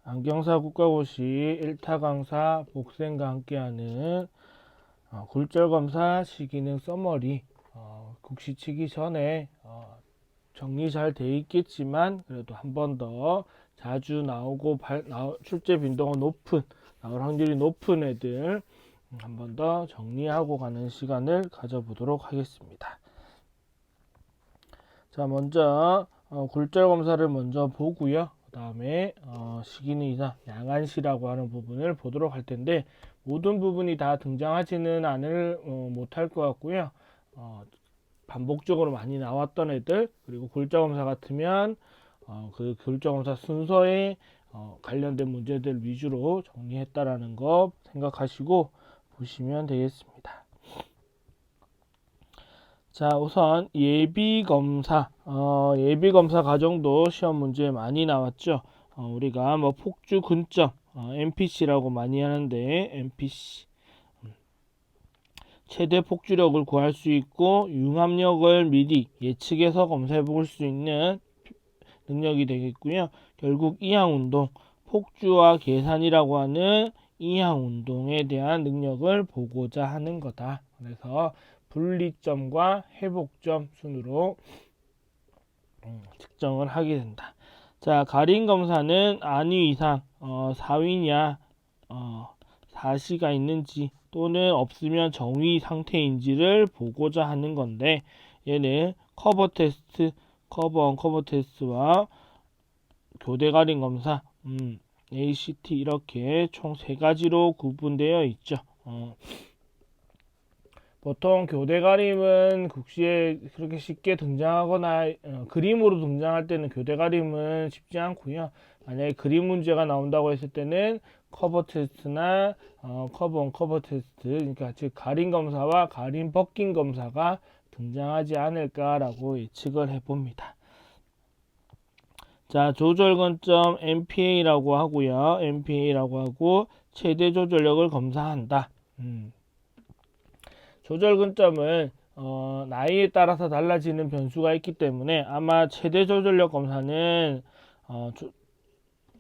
안경사 국가고시 1타 강사 복생과 함께하는 굴절검사 시기능 서머리 국시 치기 전에 정리 잘 돼 있겠지만 그래도 한 번 더 자주 나오고 출제 빈도가 나올 확률이 높은 애들 한 번 더 정리하고 가는 시간을 가져보도록 하겠습니다. 자, 먼저 굴절검사를 먼저 보고요. 그 다음에 시기능 이상 양안시라고 하는 부분을 보도록 할 텐데, 모든 부분이 다 등장하지는 못할 것 같고요. 반복적으로 많이 나왔던 애들, 그리고 굴절검사 같으면 그 굴절검사 순서에 관련된 문제들 위주로 정리했다라는 거 생각하시고 보시면 되겠습니다. 자, 우선 예비검사 과정도 시험 문제에 많이 나왔죠. 우리가 폭주 근점 NPC라고 많이 하는데, NPC 최대 폭주력을 구할 수 있고 융합력을 미리 예측해서 검사해 볼 수 있는 능력이 되겠고요. 결국 이항운동, 폭주와 계산이라고 하는 이항운동에 대한 능력을 보고자 하는 거다. 그래서 분리점과 회복점 순으로 측정을 하게 된다. 자, 가림 검사는 안위 이상, 사위냐, 사시가 있는지 또는 없으면 정위 상태인지를 보고자 하는 건데, 얘는 커버 테스트, 커버 언커버 테스트와 교대 가림 검사, ACT 이렇게 총 3가지로 구분되어 있죠. 보통 교대 가림은 국시에 그렇게 쉽게 등장하거나 그림으로 등장할 때는 교대 가림은 쉽지 않고요. 만약에 그림 문제가 나온다고 했을 때는 커버 테스트나 커버 언커버 테스트, 그러니까 즉 가림 검사와 가림 벗김 검사가 등장하지 않을까라고 예측을 해봅니다. 자, 조절 근점 MPA라고 하고요. MPA라고 하고 최대 조절력을 검사한다. 조절 근점은 나이에 따라서 달라지는 변수가 있기 때문에 아마 최대 조절력 검사는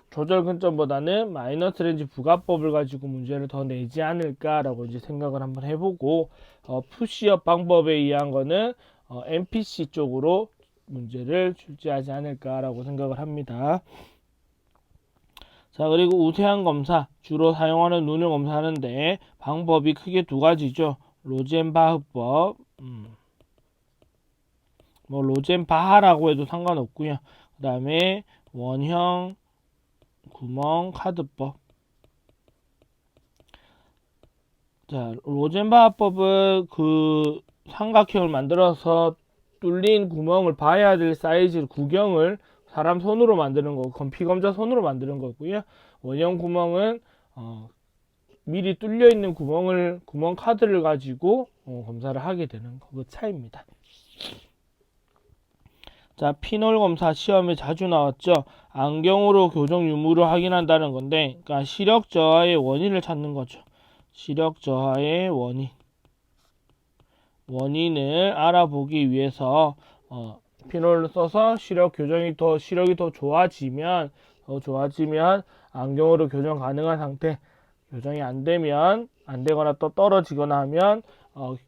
조절 근점보다는 마이너스 렌즈 부가법을 가지고 문제를 더 내지 않을까라고 이제 생각을 한번 해보고, 푸시업 방법에 의한 거는 NPC 쪽으로 문제를 출제하지 않을까라고 생각을 합니다. 자, 그리고 우세한 검사, 주로 사용하는 눈을 검사하는데 방법이 크게 2가지죠. 로젠바흐법, 로젠바하라고 해도 상관없고요. 그 다음에 원형 구멍 카드법. 자, 로젠바하법은 그 삼각형을 만들어서 뚫린 구멍을 봐야 될 사이즈 구경을 사람 손으로 만드는 거고, 건피검자 손으로 만드는 거고요. 원형 구멍은 미리 뚫려 있는 구멍 카드를 가지고 검사를 하게 되는 그 차이입니다. 자, 피놀 검사 시험에 자주 나왔죠. 안경으로 교정 유무를 확인한다는 건데, 그러니까 시력 저하의 원인을 찾는 거죠. 시력 저하의 원인을 알아보기 위해서 피놀을 써서 시력이 더 좋아지면 안경으로 교정 가능한 상태, 교정이 안 되거나 또 떨어지거나 하면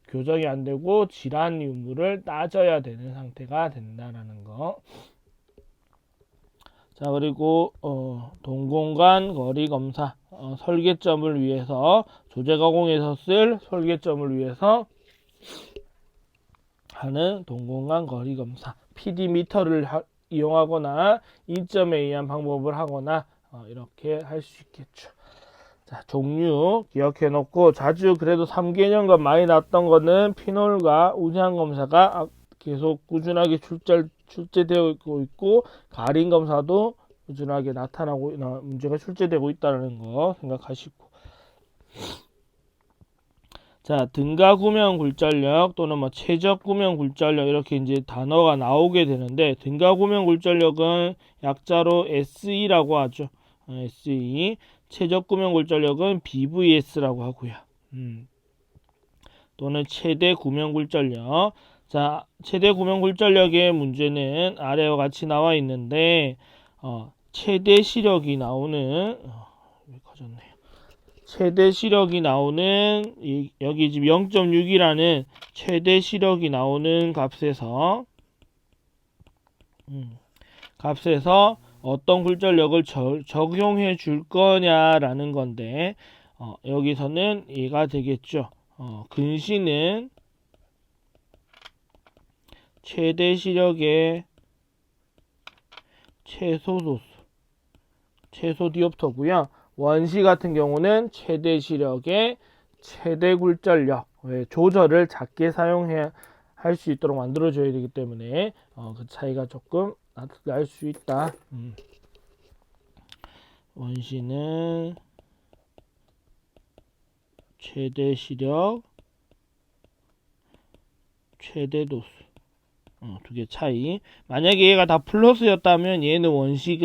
교정이 안 되고 질환 유무를 따져야 되는 상태가 된다라는 거. 자, 그리고 동공간 거리 검사, 설계점을 위해서 조제 가공에서 쓸 설계점을 위해서 하는 동공간 거리 검사, PD 미터를 이용하거나 이점에 의한 방법을 하거나 이렇게 할 수 있겠죠. 자, 종류 기억해 놓고, 자주 그래도 3개년간 많이 나왔던 거는 피놀과 우세한 검사가 계속 꾸준하게 출제되고 있고, 가림 검사도 꾸준하게 문제가 출제되고 있다는 거 생각하시고. 자, 등가 구명 굴절력 또는 최적 구명 굴절력 이렇게 이제 단어가 나오게 되는데, 등가 구명 굴절력은 약자로 SE라고 하죠. SE. 최적 구명 굴절력은 BVS라고 하고요. 또는 최대 구명 굴절력. 자, 최대 구명 굴절력의 문제는 아래와 같이 나와 있는데, 최대 시력이 나오는 커졌네요. 최대 시력이 나오는 여기 지금 0.6이라는 최대 시력이 나오는 값에서 어떤 굴절력을 적용해 줄 거냐라는 건데 여기서는 얘가 되겠죠. 근시는 최대 시력의 최소 디옵터고요. 원시 같은 경우는 최대 시력의 최대 굴절력 조절을 작게 사용해야 할 수 있도록 만들어줘야 되기 때문에 그 차이가 조금 날 수 있다. 원시는 최대 시력, 최대 도수 두 개 차이. 만약에 얘가 다 플러스였다면 얘는 원시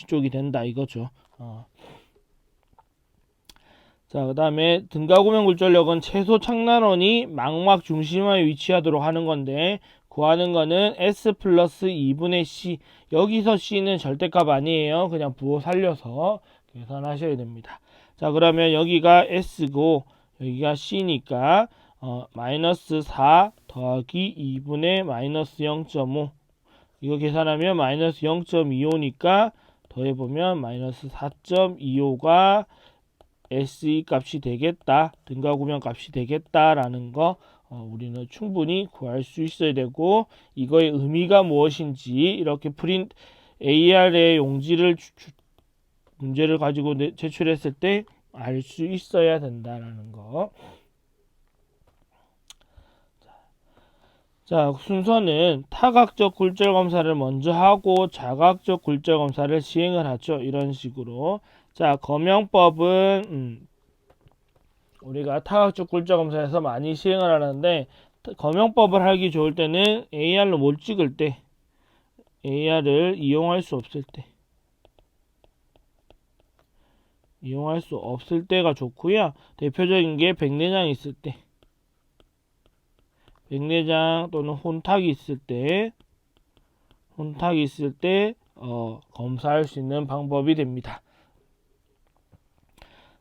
쪽이 된다 이거죠. 자, 그 다음에 등가구명 굴절력은 최소 착란원이 망막 중심에 위치하도록 하는 건데 구하는 거는 S 플러스 2분의 C. 여기서 C는 절대값 아니에요. 그냥 부호 살려서 계산하셔야 됩니다. 자, 그러면 여기가 S고 여기가 C니까 마이너스 4 더하기 2분의 마이너스 0.5 이거 계산하면 마이너스 0.25니까 더해보면 마이너스 4.25가 SE 값이 되겠다. 등가구명 값이 되겠다라는 거 우리는 충분히 구할 수 있어야 되고 이거의 의미가 무엇인지 이렇게 프린트 AR의 용지를 문제를 가지고 제출했을 때 알 수 있어야 된다라는 거. 자, 순서는 타각적 굴절 검사를 먼저 하고 자각적 굴절 검사를 시행을 하죠. 이런 식으로. 자, 검영법은 우리가 타각적 굴절 검사에서 많이 시행을 하는데 검영법을 하기 좋을 때는 AR로 못 찍을 때 AR을 이용할 수 없을 때가 좋고요. 대표적인 게 백내장 있을 때 백내장 또는 혼탁이 있을 때 검사할 수 있는 방법이 됩니다.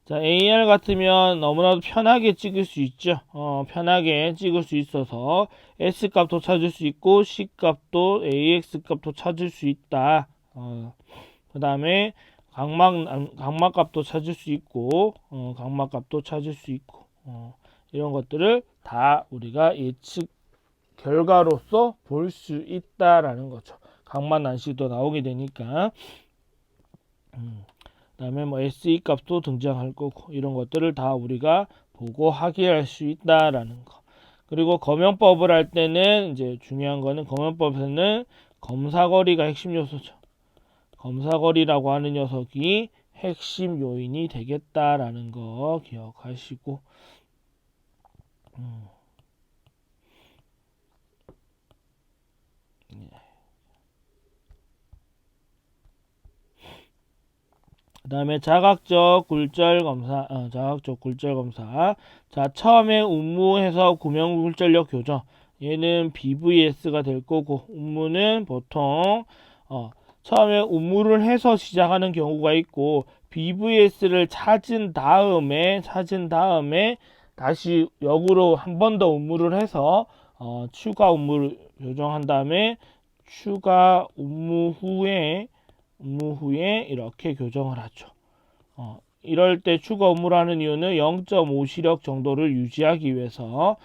자, AR 같으면 너무나도 편하게 찍을 수 있죠. 편하게 찍을 수 있어서 S 값도 찾을 수 있고 C 값도 AX 값도 찾을 수 있다. 그 다음에 각막 값도 찾을 수 있고 각막 값도 찾을 수 있고 이런 것들을 다 우리가 예측 결과로서 볼 수 있다라는 거죠. 각막 난시도 나오게 되니까. 그 다음에 뭐 SE 값도 등장할 거고 이런 것들을 다 우리가 보고 확인할 수 있다라는 거. 그리고 검영법을 할 때는 이제 중요한 거는 검영법에서는 검사거리가 핵심 요소죠. 검사거리라고 하는 녀석이 핵심 요인이 되겠다라는 거 기억하시고 그 다음에 자각적 굴절 검사. 자, 처음에 운무해서 구명 굴절력 교정. 얘는 BVS가 될 거고, 운무는 보통, 처음에 운무를 해서 시작하는 경우가 있고, BVS를 찾은 다음에, 다시 역으로 한 번 더 운무를 해서, 추가 운무를 교정한 다음에, 추가 운무 후에 이렇게 교정을 하죠. 이럴 때 추가 업무라는 이유는 0.5 시력 정도를 유지하기 위해서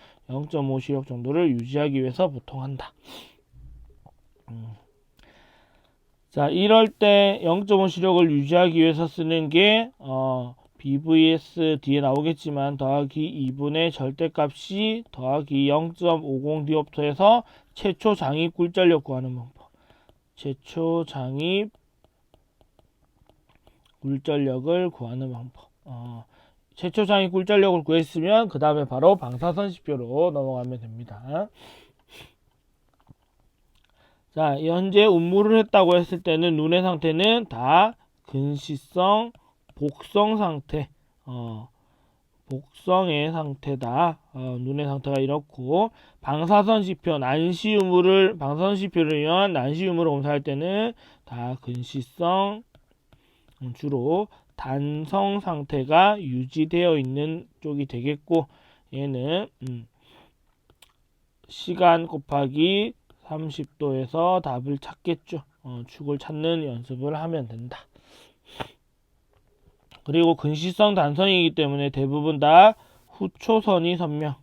보통 한다. 자, 이럴 때 0.5 시력을 유지하기 위해서 쓰는 게 BVS 뒤에 나오겠지만 더하기 2분의 절대값이 더하기 0.50 디옵터에서 최초 장입 굴절력 구하는 방법. 최초 장입 굴절력을 구하는 방법. 최초 장입 굴절력을 구했으면 그 다음에 바로 방사선시표로 넘어가면 됩니다. 자, 현재 운무를 했다고 했을 때는 눈의 상태는 다 근시성, 복성 상태, 복성의 상태다. 눈의 상태가 이렇고 방사선시표, 방사선시표를 위한 난시 유무를 검사할 때는 다 근시성, 주로 단성 상태가 유지되어 있는 쪽이 되겠고, 얘는 시간 곱하기 30도에서 답을 찾겠죠. 축을 찾는 연습을 하면 된다. 그리고 근시성 단선이기 때문에 대부분 다 후초선이 선명하다.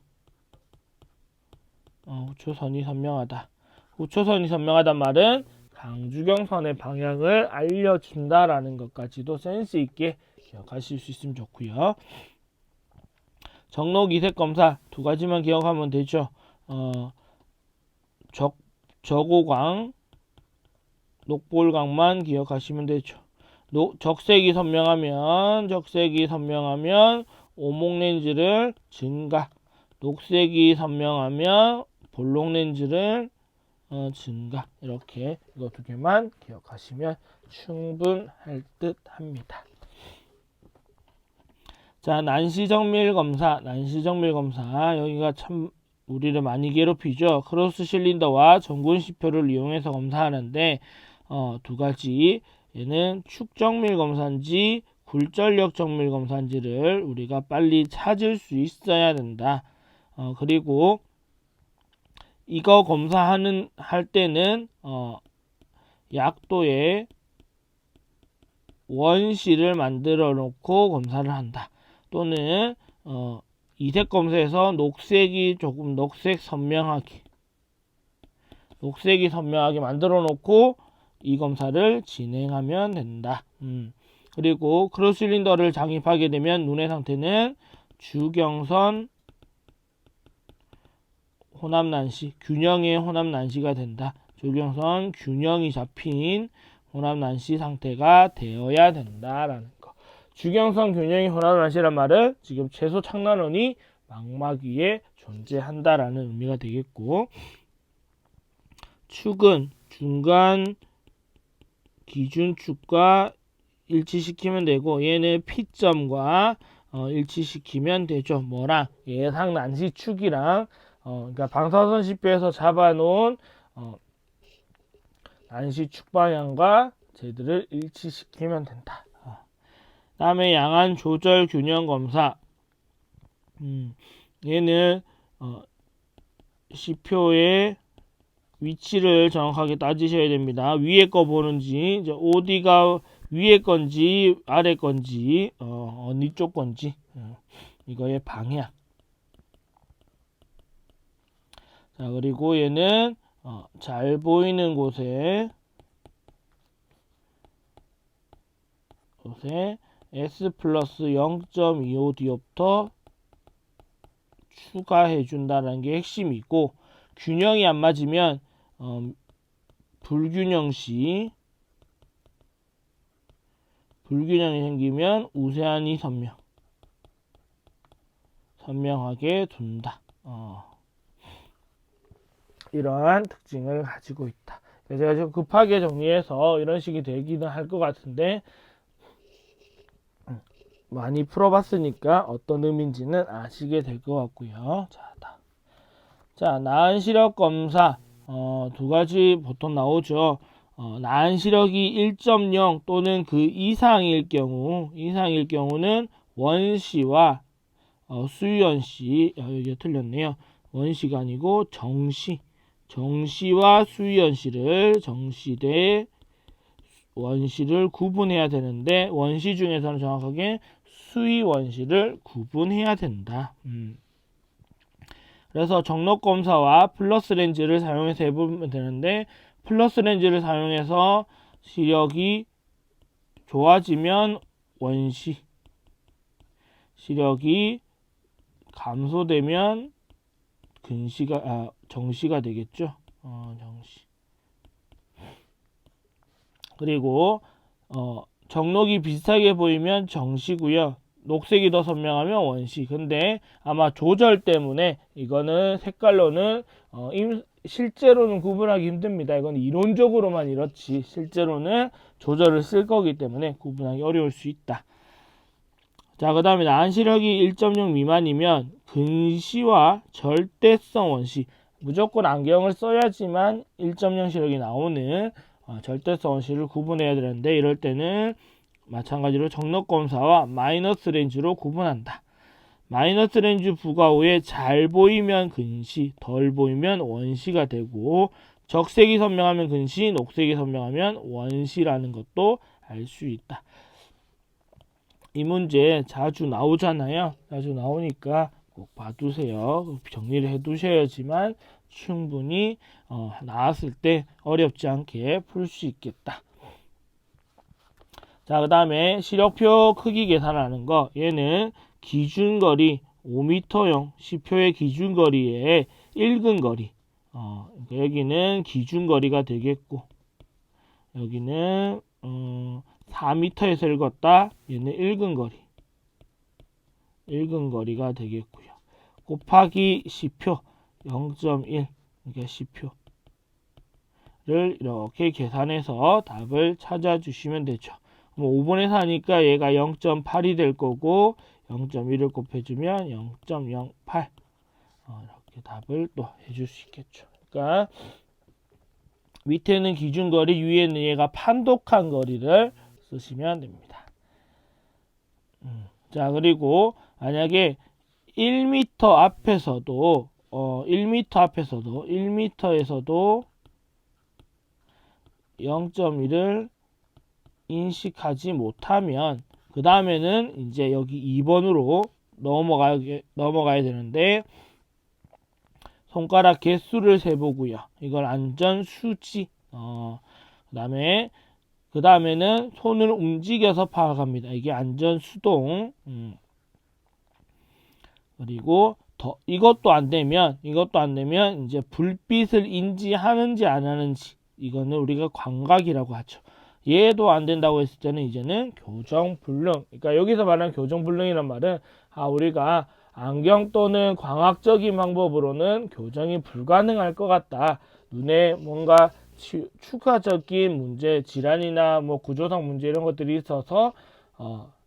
후초선이 선명하단 말은 강주경선의 방향을 알려준다라는 것까지도 센스 있게 기억하실 수 있으면 좋고요. 정록 이색 검사 두 가지만 기억하면 되죠. 적오광, 녹볼광만 기억하시면 되죠. 적색이 선명하면 오목렌즈를 증가, 녹색이 선명하면 볼록렌즈를 증가. 이렇게 이거 두 개만 기억하시면 충분할 듯 합니다. 자, 난시정밀 검사. 여기가 참 우리를 많이 괴롭히죠. 크로스 실린더와 전군시표를 이용해서 검사하는데 두 가지, 얘는 축정밀 검사인지 굴절력 정밀 검사인지를 우리가 빨리 찾을 수 있어야 된다. 그리고 이거 할 때는 약도에 원시를 만들어 놓고 검사를 한다. 또는 이색 검사에서 녹색이 선명하게 만들어 놓고 이 검사를 진행하면 된다. 그리고 크로스 실린더를 장입하게 되면 눈의 상태는 주경선 혼합난시, 균형의 혼합난시가 된다. 주경선 균형이 잡힌 혼합난시 상태가 되어야 된다라는 거. 주경선 균형이 혼합난시란 말은 지금 최소 착란원이 망막 위에 존재한다라는 의미가 되겠고, 축은 중간 기준축과 일치시키면 되고, 얘는 P점과 일치시키면 되죠. 뭐랑? 예상 난시 축이랑 그러니까 방사선 시표에서 잡아놓은 난시 축 방향과 쟤들을 일치시키면 된다. 다음에 양안 조절 균형 검사. 얘는 시표의 위치를 정확하게 따지셔야 됩니다. 위에 거 보는지, 어디가 위에 건지 아래 건지 어느 쪽 건지, 이거의 방향. 자, 그리고 얘는 잘 보이는 곳에 S 플러스 0.25 디옵터 추가해 준다는 게 핵심이고, 균형이 안 맞으면 불균형이 생기면 우세한이 선명하게 둔다. 이러한 특징을 가지고 있다. 제가 지금 급하게 정리해서 이런 식이 되기는 할 것 같은데, 많이 풀어봤으니까 어떤 의미인지는 아시게 될 것 같고요. 자, 나은 시력 검사 두 가지 보통 나오죠. 나은 시력이 1.0 또는 그 이상일 경우는 원시와 수유원시, 여기가 틀렸네요. 원시가 아니고 정시와 수유원시를 정시 원시를 구분해야 되는데, 원시 중에서는 정확하게 수위 원시를 구분해야 된다. 그래서 정록 검사와 플러스 렌즈를 사용해서 해보면 되는데, 플러스 렌즈를 사용해서 시력이 좋아지면 원시, 시력이 감소되면 정시가 되겠죠. 정시. 그리고 정록이 비슷하게 보이면 정시고요. 녹색이 더 선명하면 원시. 근데 아마 조절 때문에 이거는 색깔로는 실제로는 구분하기 힘듭니다. 이건 이론적으로만 이렇지 실제로는 조절을 쓸 거기 때문에 구분하기 어려울 수 있다. 자, 그 다음에 나은 시력이 1.0 미만이면 근시와 절대성 원시, 무조건 안경을 써야지만 1.0 시력이 나오는 절대성 원시를 구분해야 되는데, 이럴 때는 마찬가지로 정넉검사와 마이너스 렌즈로 구분한다. 마이너스 렌즈 부가 후에 잘 보이면 근시, 덜 보이면 원시가 되고 적색이 선명하면 근시, 녹색이 선명하면 원시라는 것도 알 수 있다. 이 문제 자주 나오잖아요. 자주 나오니까 꼭 봐두세요. 정리를 해두셔야지만 충분히 나왔을 때 어렵지 않게 풀 수 있겠다. 자, 그 다음에 시력표 크기 계산하는 거. 얘는 기준거리 5m형 시표의 기준거리에 읽은 거리. 여기는 기준거리가 되겠고, 여기는 4m에서 읽었다. 얘는 읽은 거리. 읽은 거리가 되겠고요. 곱하기 시표 0.1. 이게 시표를 이렇게 계산해서 답을 찾아주시면 되죠. 5분의 4니까 얘가 0.8이 될 거고 0.1을 곱해주면 0.08 이렇게 답을 또 해줄 수 있겠죠. 그러니까 밑에는 기준거리, 위에는 얘가 판독한 거리를 쓰시면 됩니다. 자, 그리고 만약에 1m 앞에서도 1m에서도 0.1을 인식하지 못하면 그 다음에는 이제 여기 2번으로 넘어가야 되는데 손가락 개수를 세보고요. 이걸 안전수치. 그 다음에는 손을 움직여서 파악합니다. 이게 안전수동. 그리고 이것도 안 되면 이제 불빛을 인지하는지 안 하는지, 이거는 우리가 광각이라고 하죠. 얘도 안 된다고 했을 때는 이제는 교정불능. 그러니까 여기서 말하는 교정불능이란 말은 우리가 안경 또는 광학적인 방법으로는 교정이 불가능할 것 같다. 눈에 뭔가 추가적인 문제, 질환이나 뭐 구조상 문제 이런 것들이 있어서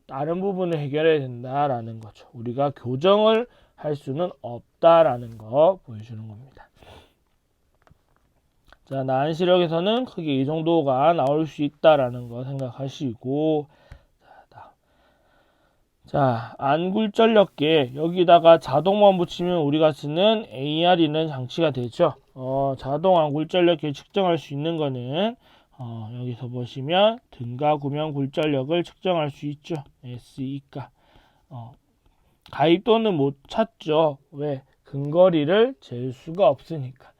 다른 부분을 해결해야 된다라는 거죠. 우리가 교정을 할 수는 없다라는 거 보여주는 겁니다. 자, 나은 시력에서는 크게 이 정도가 나올 수 있다라는 거 생각하시고, 자, 안굴절력계 여기다가 자동만 붙이면 우리가 쓰는 AR이라는 장치가 되죠. 자동 안굴절력계 측정할 수 있는 거는 여기서 보시면 등가 구명 굴절력을 측정할 수 있죠. SE가 가입도는 못 찾죠. 왜? 근거리를 잴 수가 없으니까.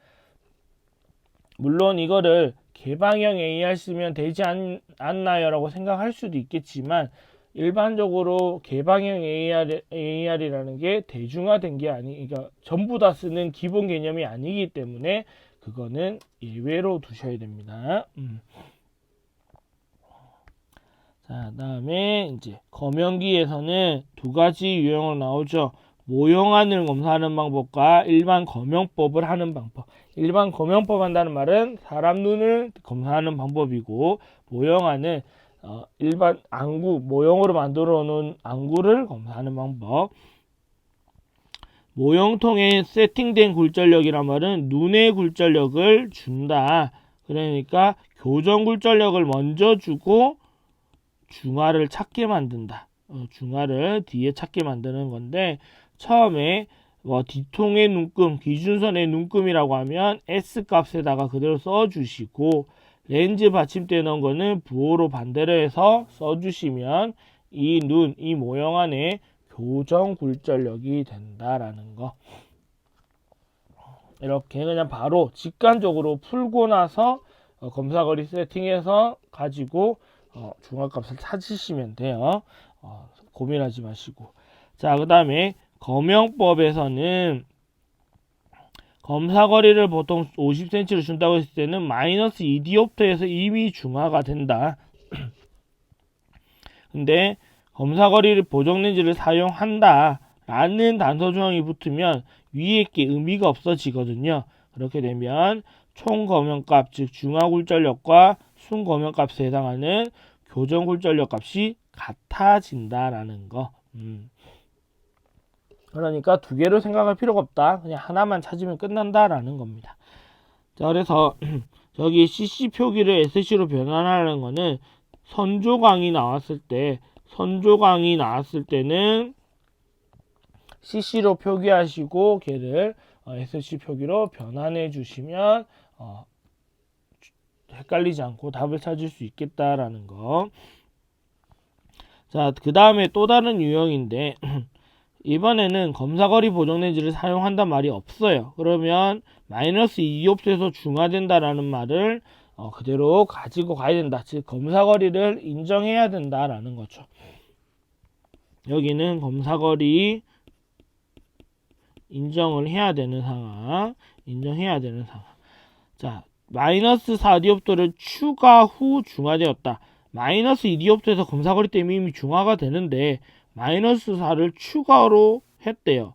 물론 이거를 개방형 AR 쓰면 되지 않나요? 라고 생각할 수도 있겠지만 일반적으로 개방형 AR이라는 게 대중화된 게 그러니까 전부 다 쓰는 기본 개념이 아니기 때문에 그거는 예외로 두셔야 됩니다. 자, 다음에 이제 검연기에서는 두 가지 유형으로 나오죠. 모형안을 검사하는 방법과 일반 검연법을 하는 방법. 일반 검연법 한다는 말은 사람 눈을 검사하는 방법이고, 모형안은 일반 안구, 모형으로 만들어 놓은 안구를 검사하는 방법. 모형통에 세팅된 굴절력이란 말은 눈의 굴절력을 준다. 그러니까 교정 굴절력을 먼저 주고 중화를 찾게 만든다. 중화를 뒤에 찾게 만드는 건데, 처음에 뒤통의 눈금, 기준선의 눈금이라고 하면 S값에다가 그대로 써주시고, 렌즈 받침대 넣은 거는 부호로 반대로 해서 써주시면 이 모형 안에 교정 굴절력이 된다라는 거. 이렇게 그냥 바로 직관적으로 풀고 나서 검사거리 세팅해서 가지고 중화값을 찾으시면 돼요. 고민하지 마시고. 자, 그 다음에 검연법에서는 검사거리를 보통 50cm로 준다고 했을 때는 마이너스 2디옵터에서 이미 중화가 된다. 근데 검사거리를 보정렌즈를 사용한다 라는 단서 조항이 붙으면 위에 게 의미가 없어지거든요. 그렇게 되면 총 검연값, 즉 중화굴절력과 순검연값에 해당하는 교정굴절력 값이 같아진다라는 거. 그러니까 두 개로 생각할 필요가 없다. 그냥 하나만 찾으면 끝난다라는 겁니다. 자, 그래서 저기 CC 표기를 SC로 변환하는 거는 선조강이 나왔을 때는 CC로 표기하시고 걔를 SC 표기로 변환해 주시면 헷갈리지 않고 답을 찾을 수 있겠다라는 거. 자, 그 다음에 또 다른 유형인데 이번에는 검사거리 보정 렌즈를 사용한단 말이 없어요. 그러면 마이너스 2디옵트에서 중화된다라는 말을 그대로 가지고 가야 된다. 즉 검사거리를 인정해야 된다라는 거죠. 여기는 검사거리 인정해야 되는 상황. 자, 마이너스 4디옵트를 추가 후 중화되었다. 마이너스 2디옵트에서 검사거리 때문에 이미 중화가 되는데 마이너스 4를 추가로 했대요.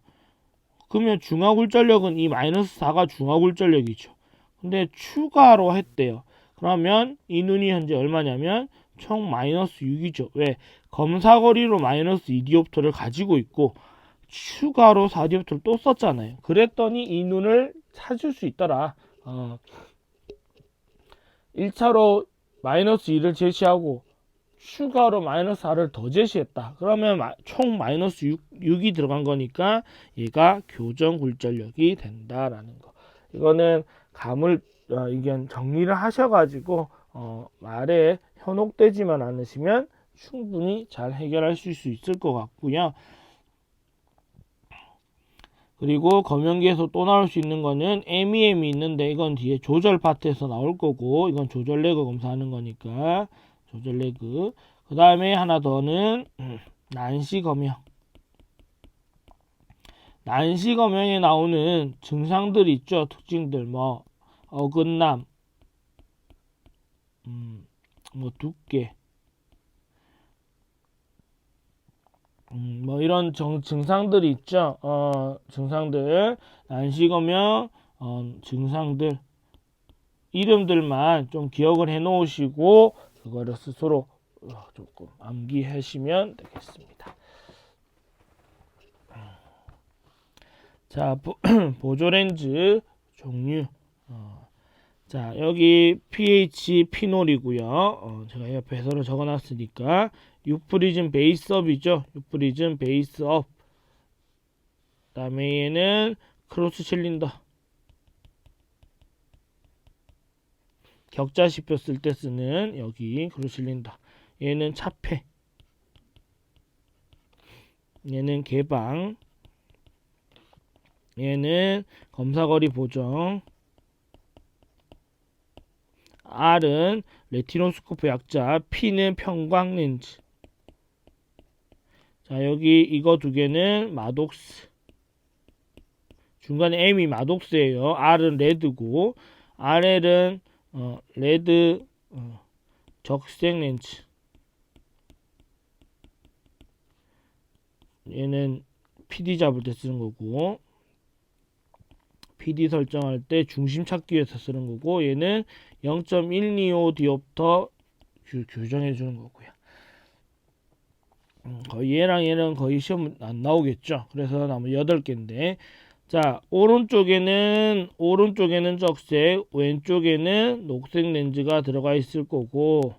그러면 중화굴절력은 이 마이너스 4가 중화굴절력이죠. 근데 추가로 했대요. 그러면 이 눈이 현재 얼마냐면 총 마이너스 6이죠. 왜? 검사거리로 마이너스 2디옵트를 가지고 있고 추가로 4디옵트를 또 썼잖아요. 그랬더니 이 눈을 찾을 수 있더라. 1차로 마이너스 2를 제시하고 추가로 마이너스 4를 더 제시했다. 그러면 총 마이너스 6이 들어간 거니까 얘가 교정굴절력이 된다라는 거. 이거는 이게 정리를 하셔가지고 말에 현혹되지만 않으시면 충분히 잘 해결하실 수 있을 것 같고요. 그리고 검연기에서 또 나올 수 있는 거는 MEM이 있는데 이건 뒤에 조절 파트에서 나올 거고 이건 조절 레그 검사하는 거니까 조절 레그. 그 다음에 하나 더는 난시 검영. 난시 검영에 나오는 증상들이 있죠. 특징들 뭐 어긋남, 뭐 두께, 뭐 이런 증상들이 있죠. 증상들 난시 검영 증상들 이름들만 좀 기억을 해 놓으시고 그거를 스스로 조금 암기하시면 되겠습니다. 자, 보조렌즈 종류. 자, 여기 pH 피놀이고요. 제가 옆에 해설을 적어놨으니까 유프리즘 베이스업이죠. 유프리즘 베이스업. 그다음에 얘는 크로스 실린더. 격자시표 쓸 때 쓰는 여기 크로스 실린더. 얘는 차폐. 얘는 개방. 얘는 검사거리 보정. R은 레티노스코프 약자, P는 평광렌즈. 자, 여기 이거 두 개는 마독스. 중간에 M이 마독스예요. R은 레드고, RL은 레드 적색 렌즈. 얘는 PD 잡을 때 쓰는 거고, PD 설정할 때 중심 찾기 위해서 쓰는 거고, 얘는 0.125 디옵터 교정해 주는 거고요. 거의 얘랑 거의 시험 안 나오겠죠. 그래서 나무 8개인데, 자, 오른쪽에는 적색, 왼쪽에는 녹색 렌즈가 들어가 있을 거고,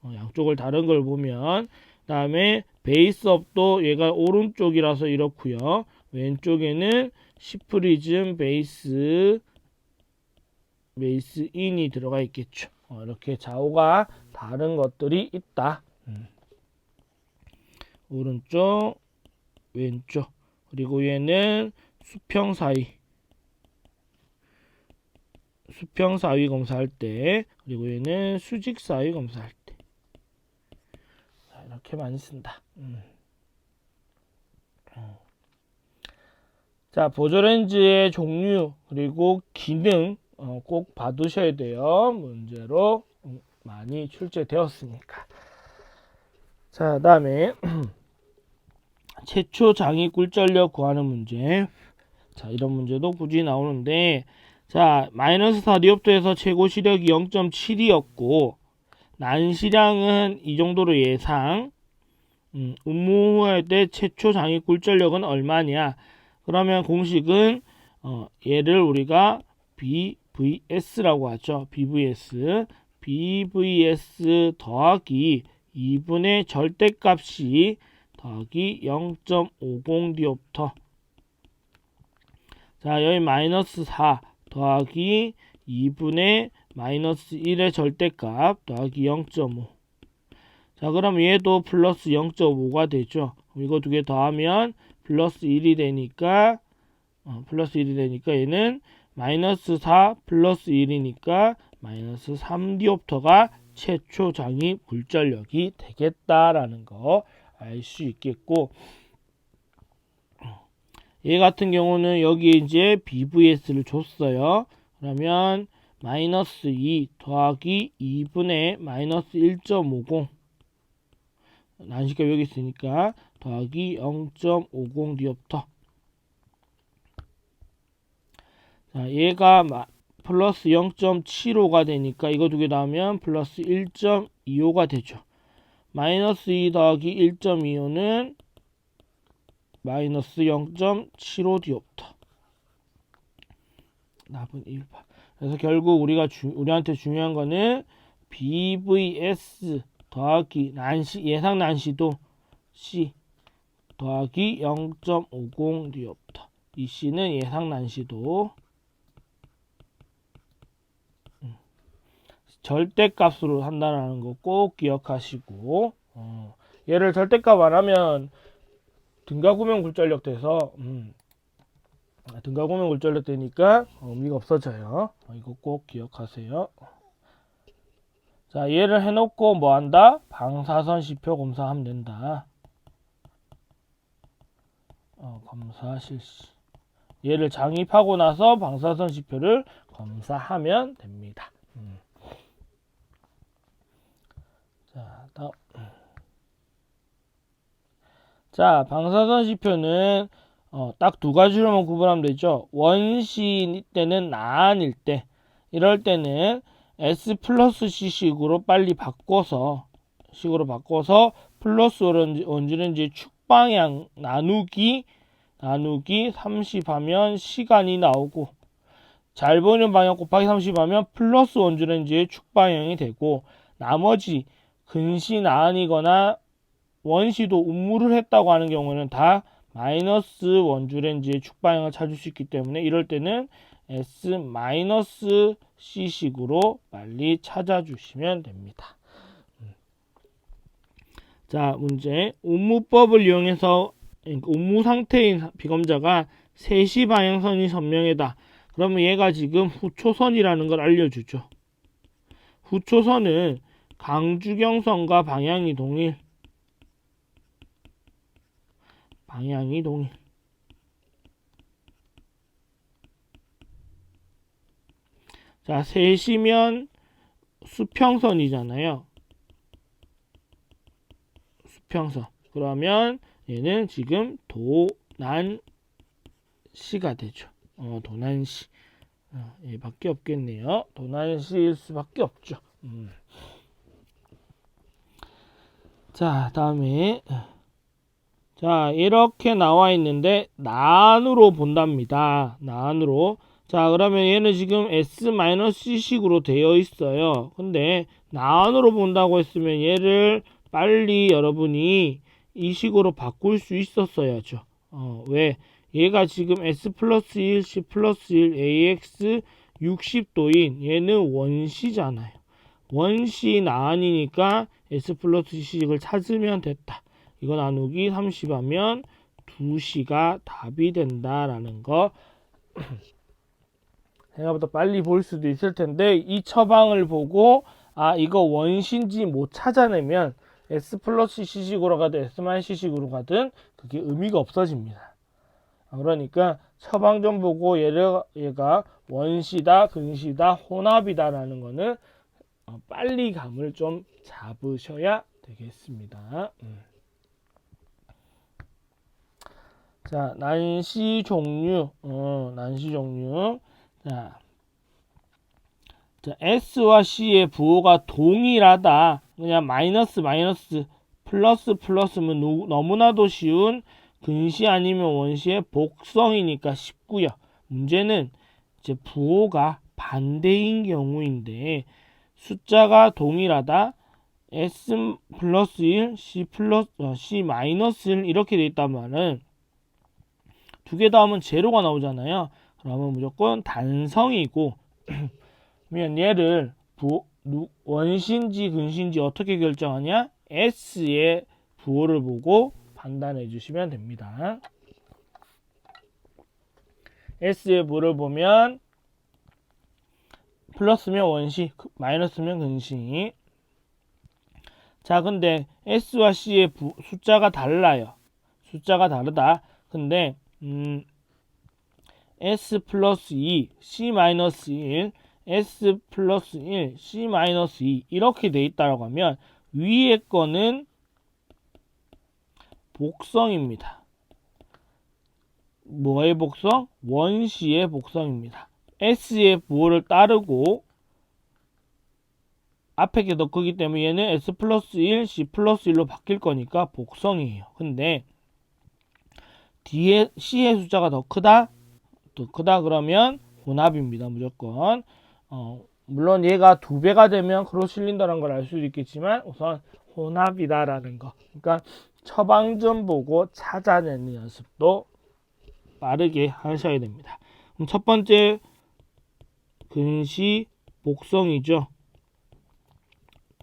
양쪽을 다른 걸 보면, 다음에 베이스업도 얘가 오른쪽이라서 이렇고요. 왼쪽에는 시프리즘 베이스 인이 들어가 있겠죠. 이렇게 좌우가 다른 것들이 있다. 오른쪽, 왼쪽. 그리고 얘는 수평 사이 검사할 때, 그리고 얘는 수직 사이 검사할 때. 자, 이렇게 많이 쓴다. 자, 보조렌즈의 종류 그리고 기능 꼭 봐두셔야 돼요. 문제로 많이 출제되었으니까. 자, 다음에 최초 장애 굴절력 구하는 문제. 자, 이런 문제도 굳이 나오는데, 자, 마이너스 4디옵트에서 최고 시력이 0.7이었고 난시량은 이 정도로 예상. 음모할 때 최초 장애 굴절력은 얼마냐? 그러면 공식은 얘를 우리가 BVS라고 하죠. BVS BVS 더하기 2분의 절대값이 더하기 0.50디옵터. 자, 여기 마이너스 4 더하기 2분의 마이너스 1의 절대값 더하기 0.5. 자, 그럼 얘도 플러스 0.5가 되죠. 이거 두 개 더하면 플러스 1이 되니까 얘는 마이너스 4 플러스 1이니까 마이너스 3디옵터가 최초 장입 굴절력이 되겠다라는 거 알 수 있겠고, 얘 같은 경우는 여기 이제 BVS를 줬어요. 그러면 마이너스 2 더하기 2분의 마이너스 1.50, 난시가 여기 있으니까 더하기 0.50디옵터. 자, 얘가 플러스 0.75가 되니까 이거 두 개 나오면 플러스 1.25가 되죠. 마이너스 2 더하기 1.25는 마이너스 0.75디옵터. 답은 1번. 그래서 결국 우리한테 중요한 거는 BVS 더하기 예상 난시도 C 더하기 0.50디옵터. 이 C는 예상 난시도 절대값으로 한다는 거 꼭 기억하시고, 얘를 절대값 안 하면 등가구면 굴절력 돼서 등가구면 굴절력 되니까 의미가 없어져요. 이거 꼭 기억하세요. 자, 얘를 해놓고 뭐 한다? 방사선 시표 검사하면 된다. 검사 실시. 얘를 장입하고 나서 방사선 시표를 검사하면 됩니다. 자, 다음. 자, 방사선 시표는 딱 두 가지로만 구분하면 되죠. 원시 때는 나안일 때, 이럴 때는 S 플러스 C 식으로 빨리 바꿔서 플러스 원주렌지의 축방향 나누기 30 하면 시간이 나오고, 잘 보이는 방향 곱하기 30 하면 플러스 원주렌지의 축방향이 되고, 나머지 근시 나안이거나 원시도 음무를 했다고 하는 경우는 다 마이너스 원주렌지의 축방향을 찾을 수 있기 때문에 이럴 때는 S 마이너스 C 식으로 빨리 찾아주시면 됩니다. 자, 문제. 음무법을 이용해서 음무 상태인 비검자가 3시 방향선이 선명하다. 그러면 얘가 지금 후초선이라는 걸 알려주죠. 후초선은 강주경선과 방향이 동일. 자, 3시면 수평선이잖아요. 수평선. 그러면 얘는 지금 도난시가 되죠. 도난시. 얘밖에 없겠네요. 도난시일 수밖에 없죠. 자, 다음에 자, 이렇게 나와 있는데 나안으로 본답니다. 나안으로. 자, 그러면 얘는 지금 S-C식으로 되어 있어요. 근데 나안으로 본다고 했으면 얘를 빨리 여러분이 이 식으로 바꿀 수 있었어야죠. 왜? 얘가 지금 S 플러스 1, C 플러스 1, AX 60도인 얘는 원시잖아요. 원시 나안이니까 S 플러스 C식을 찾으면 됐다. 이거 나누기 30 하면 2C가 답이 된다라는 거 생각보다 빨리 볼 수도 있을 텐데, 이 처방을 보고 이거 원시인지 못 찾아내면 S 플러스 C식으로 가든 S 마이너스 C식으로 가든 그게 의미가 없어집니다. 그러니까 처방 좀 보고 얘가 원시다, 근시다, 혼합이다라는 거는 빨리 감을 좀 잡으셔야 되겠습니다. 자, 난시 종류. 자, S와 C의 부호가 동일하다. 그냥 마이너스 플러스면 너무나도 쉬운 근시 아니면 원시의 복성이니까 쉽고요. 문제는 이제 부호가 반대인 경우인데, 숫자가 동일하다. S 플러스 1, C 마이너스 1 이렇게 돼 있단 말은 두 개 다 하면 제로가 나오잖아요. 그러면 무조건 단성이고 그러면 얘를 원시인지 근시인지 어떻게 결정하냐? S의 부호를 보고 판단해 주시면 됩니다. S의 부호를 보면 플러스면 원시, 마이너스면 근시. 자, 근데 S와 C의 숫자가 달라요. 숫자가 다르다. 근데 S 플러스 2, C 마이너스 1, S 플러스 1, C 마이너스 2 이렇게 돼 있다고 하면 위에 거는 복성입니다. 뭐의 복성? 원시의 복성입니다. S의 부호를 따르고 앞에 게 더 크기 때문에 얘는 S 플러스 1, C 플러스 1로 바뀔 거니까 복성이에요. 근데 뒤에 C의 숫자가 더 크다 그러면 혼합입니다. 무조건. 물론 얘가 2배가 되면 크로실린더라는 걸 알 수도 있겠지만 우선 혼합이다라는 거. 그러니까 처방전 보고 찾아내는 연습도 빠르게 하셔야 됩니다. 그럼 첫 번째 근시 복성이죠.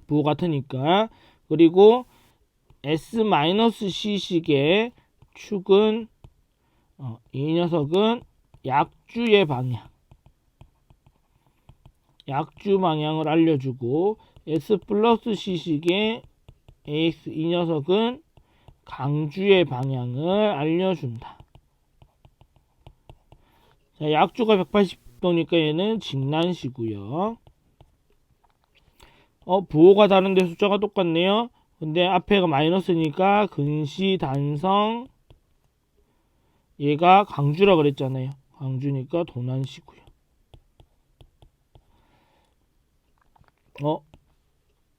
부호 같으니까. 그리고 S-C식의 축은 이 녀석은 약주의 방향. 약주 방향을 알려주고 S 플러스 C식의 AX 이 녀석은 강주의 방향을 알려준다. 자, 약주가 180도니까 얘는 직난시고요. 부호가 다른데 숫자가 똑같네요. 근데 앞에가 마이너스니까 근시 단성 얘가 강주라 그랬잖아요. 강주니까 도난시고요.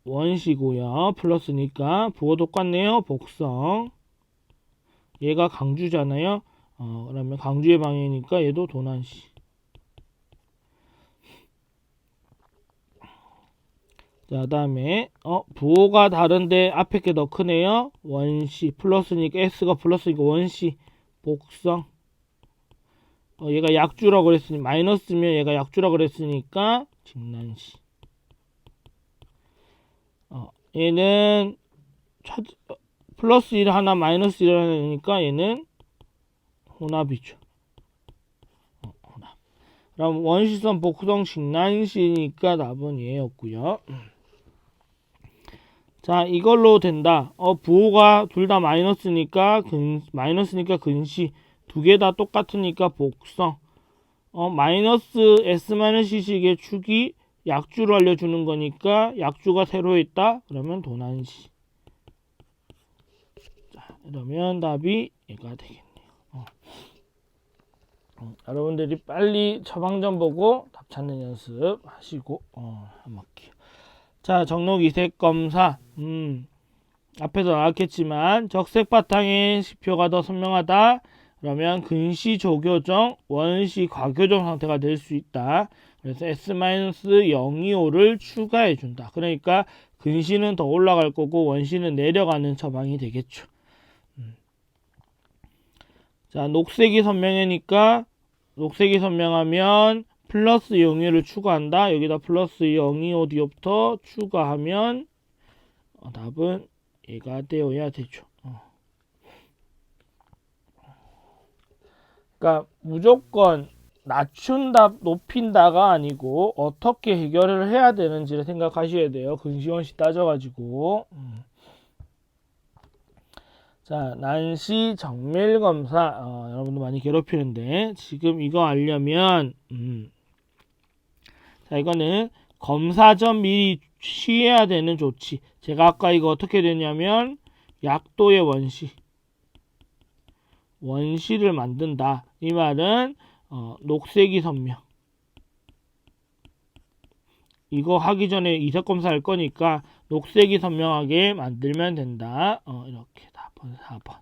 원시고요. 플러스니까 부호 똑같네요. 복성 얘가 강주잖아요. 그러면 강주의 방향이니까 얘도 도난시. 자, 다음에 부호가 다른데 앞에 게 더 크네요. 원시 플러스니까 S가 플러스니까 원시 복성. 얘가 약주라고 그랬으니 마이너스면 얘가 약주라고 그랬으니까 직난시. 얘는 플러스 1 하나 마이너스 1 하나니까 얘는 혼합이죠. 혼합. 그럼 원시성 복성 직난시니까 답은 얘였고요. 자, 이걸로 된다. 부호가 둘 다 마이너스니까 근시 두 개 다 똑같으니까 복성. 마이너스 S-C식의 축이 약주를 알려주는 거니까 약주가 새로 있다. 그러면 도난시. 자, 그러면 답이 얘가 되겠네요. 여러분들이 빨리 처방전 보고 답 찾는 연습 하시고 한번 할게요. 자, 정록 이색 검사. 앞에서 나왔겠지만 적색 바탕의 시표가 더 선명하다. 그러면 근시 조교정, 원시 과교정 상태가 될 수 있다. 그래서 S-025를 추가해 준다. 그러니까 근시는 더 올라갈 거고 원시는 내려가는 처방이 되겠죠. 자, 녹색이 선명하니까 녹색이 선명하면 플러스 0을 추가한다. 여기다 플러스 025 뒤부터 추가하면 답은 얘가 되어야 되죠. 그러니까 무조건 낮춘다, 높인다가 아니고 어떻게 해결을 해야 되는지를 생각하셔야 돼요. 근시원시 따져가지고. 자, 난시 정밀 검사. 여러분도 많이 괴롭히는데 지금 이거 알려면 자, 이거는 검사 전 미리 취해야 되는 조치. 제가 아까 이거 어떻게 되냐면 약도의 원시를 만든다. 이 말은 녹색이 선명. 이거 하기 전에 이색검사 할 거니까 녹색이 선명하게 만들면 된다. 이렇게 4번.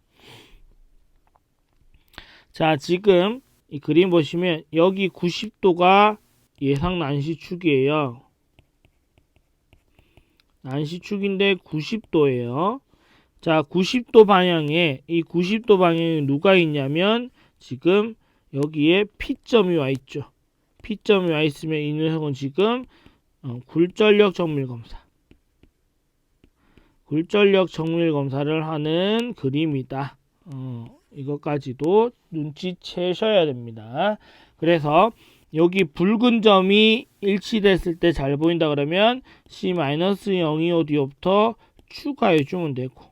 자, 지금 이 그림 보시면 여기 90도가 예상 난시축이에요. 난시축인데 90도예요. 자, 90도 방향에 이 90도 방향에 누가 있냐면 지금 여기에 P점이 와 있죠. P점이 와 있으면 이 녀석은 지금 굴절력 정밀 검사. 굴절력 정밀 검사를 하는 그림이다. 이것까지도 눈치채셔야 됩니다. 그래서 여기 붉은 점이 일치됐을 때 잘 보인다 그러면 C-025 디옵터 추가해 주면 되고,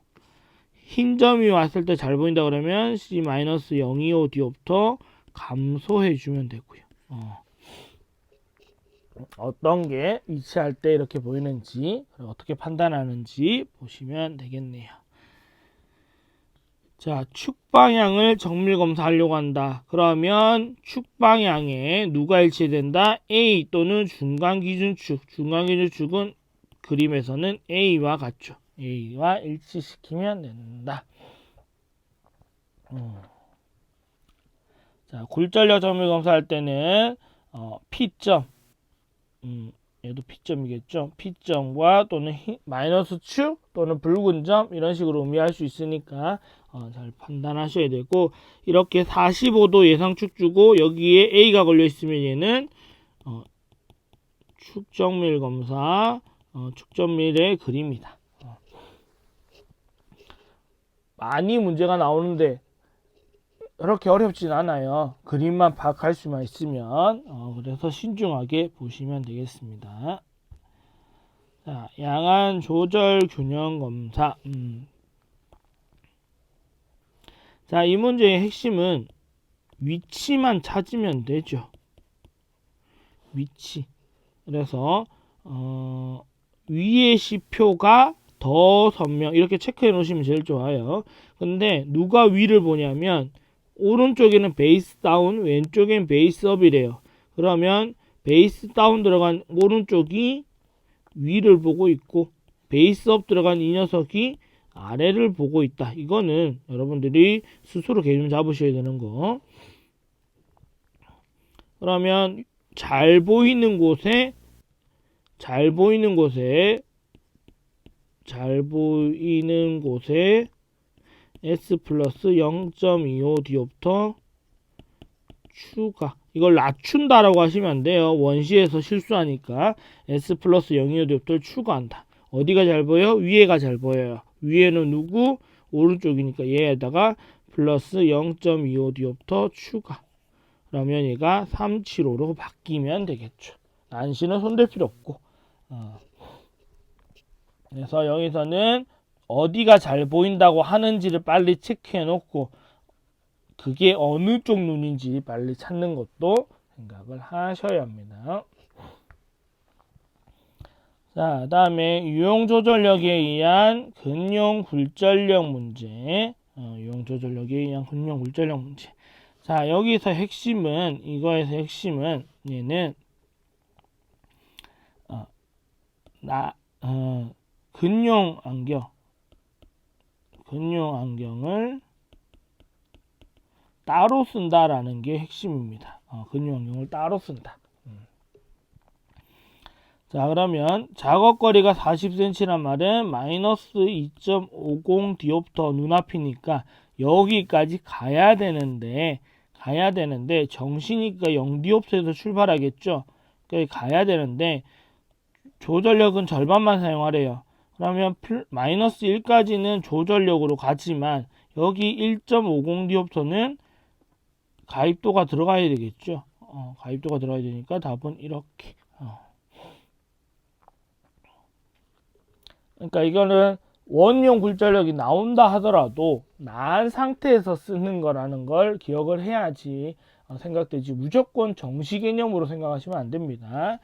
흰 점이 왔을 때 잘 보인다 그러면 C-025 디옵터 감소해 주면 되고요. 어떤 게 위치할 때 이렇게 보이는지, 어떻게 판단하는지 보시면 되겠네요. 자, 축 방향을 정밀 검사하려고 한다. 그러면 축 방향에 누가 일치된다? A 또는 중간 기준축. 중간 기준축은 그림에서는 A와 같죠. A와 일치시키면 된다. 자, 굴절력 정밀 검사할 때는 P점, 얘도 P점이겠죠. P점과 또는 마이너스 축 또는 붉은 점 이런 식으로 의미할 수 있으니까 잘 판단하셔야 되고, 이렇게 45도 예상축 주고 여기에 A가 걸려 있으면 얘는 축정밀 검사, 축정밀의 그림이다. 많이 문제가 나오는데 그렇게 어렵진 않아요. 그림만 파악할 수만 있으면. 그래서 신중하게 보시면 되겠습니다. 자, 양안 조절 균형 검사. 자, 이 문제의 핵심은 위치만 찾으면 되죠. 위치. 그래서 위의 시표가 더 선명, 이렇게 체크해 놓으시면 제일 좋아요. 근데 누가 위를 보냐면 오른쪽에는 베이스 다운, 왼쪽엔 베이스 업이래요. 그러면 베이스 다운 들어간 오른쪽이 위를 보고 있고 베이스 업 들어간 이 녀석이 아래를 보고 있다. 이거는 여러분들이 스스로 개념 잡으셔야 되는 거. 그러면 잘 보이는 곳에 S 플러스 0.25 디옵터 추가. 이걸 낮춘다라고 하시면 안 돼요. 원시에서 실수하니까 S 플러스 0.25 디옵터를 추가한다. 어디가 잘 보여? 위에가 잘 보여요. 위에는 누구? 오른쪽이니까 얘에다가 플러스 0.25 디옵터 추가. 그러면 얘가 375로 바뀌면 되겠죠. 난시는 손댈 필요 없고. 그래서 여기서는 어디가 잘 보인다고 하는지를 빨리 체크해 놓고 그게 어느 쪽 눈인지 빨리 찾는 것도 생각을 하셔야 합니다. 자, 다음에 유형 조절력에 의한 근용 굴절력 문제. 유형 조절력에 의한 근용 굴절력 문제. 자, 여기서 핵심은, 이거에서 핵심은 얘는 근용 안경을 따로 쓴다라는 게 핵심입니다. 근용 안경을 따로 쓴다. 자, 그러면 작업거리가 40cm란 말은 마이너스 2.50 디옵터 눈앞이니까 여기까지 가야 되는데 정시니까 0디옵터에서 출발하겠죠. 그러니까 가야 되는데 조절력은 절반만 사용하래요. 그러면 마이너스 1까지는 조절력으로 가지만 여기 1.50 디옵터는 가입도가 들어가야 되겠죠. 가입도가 들어가야 되니까 답은 이렇게. 그러니까 이거는 원용 굴절력이 나온다 하더라도 나은 상태에서 쓰는 거라는 걸 기억을 해야지 생각되지, 무조건 정시 개념으로 생각하시면 안 됩니다.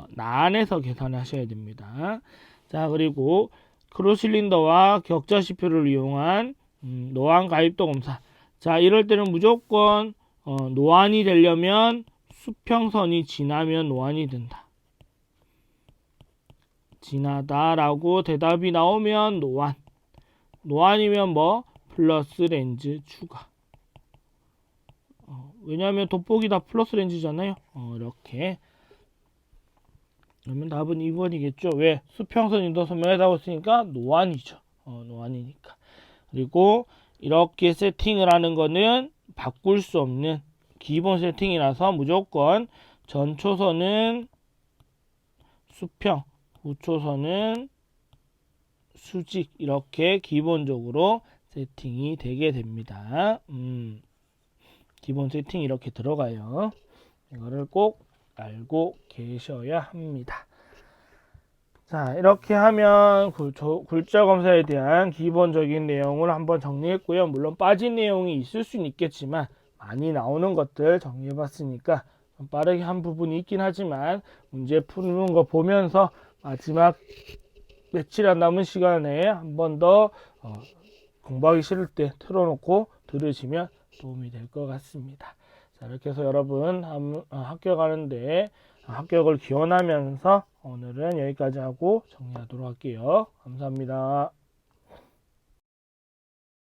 나안에서 계산하셔야 됩니다. 자, 그리고 크로실린더와 격자시표를 이용한 노안 가입도 검사. 자, 이럴 때는 무조건 노안이 되려면 수평선이 지나면 노안이 된다. 지나다라고 대답이 나오면 노안이면 뭐 플러스 렌즈 추가. 왜냐하면 돋보기 다 플러스 렌즈잖아요. 이렇게 그러면 답은 2번이겠죠. 왜? 수평선 인도선명하다고 했으니까 노안이죠. 노안이니까. 그리고 이렇게 세팅을 하는 거는 바꿀 수 없는 기본 세팅이라서 무조건 전초선은 수평, 후초선은 수직 이렇게 기본적으로 세팅이 되게 됩니다. 기본 세팅 이렇게 들어가요. 이거를 꼭 알고 계셔야 합니다. 자, 이렇게 하면 굴절 검사에 대한 기본적인 내용을 한번 정리했고요. 물론 빠진 내용이 있을 수는 있겠지만 많이 나오는 것들 정리해 봤으니까 빠르게 한 부분이 있긴 하지만 문제 푸는 거 보면서 마지막 며칠 안 남은 시간에 한 번 더 공부하기 싫을 때 틀어놓고 들으시면 도움이 될 것 같습니다. 자, 이렇게 해서 여러분 합격하는데 합격을 기원하면서 오늘은 여기까지 하고 정리하도록 할게요. 감사합니다.